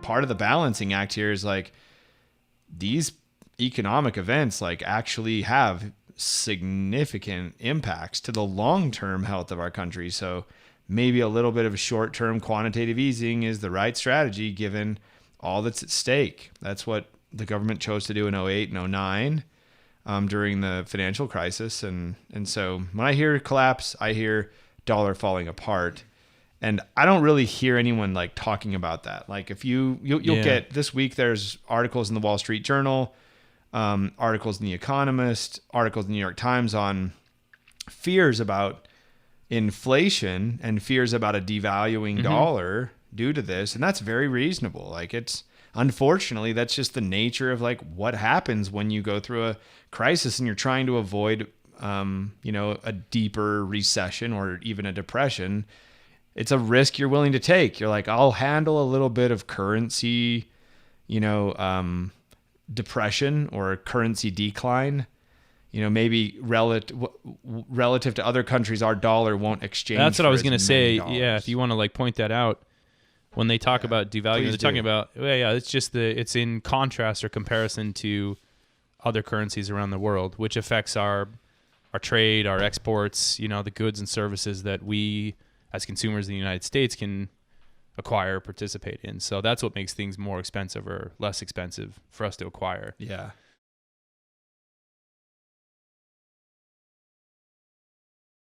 part of the balancing act here is like these economic events like actually have significant impacts to the long-term health of our country. So maybe a little bit of a short-term quantitative easing is the right strategy given all that's at stake. That's what the government chose to do in 08 and 09 during the financial crisis. And so when I hear collapse, I hear dollar falling apart. And I don't really hear anyone like talking about that. Like if you'll get this week, there's articles in the Wall Street Journal, articles in The Economist, articles in the New York Times on fears about inflation and fears about a devaluing dollar due to this. And that's very reasonable. Like unfortunately, that's just the nature of like what happens when you go through a crisis and you're trying to avoid, a deeper recession or even a depression. It's a risk you're willing to take. You're like, I'll handle a little bit of currency, depression or currency decline. Maybe relative to other countries, our dollar won't exchange. That's what I was going to say. dollars. Yeah, if you want to like point that out, when they talk about devaluing, they're talking about it's just it's in contrast or comparison to other currencies around the world, which affects our trade, our exports, the goods and services that we as consumers in the United States can acquire, participate in. So that's what makes things more expensive or less expensive for us to acquire. Yeah.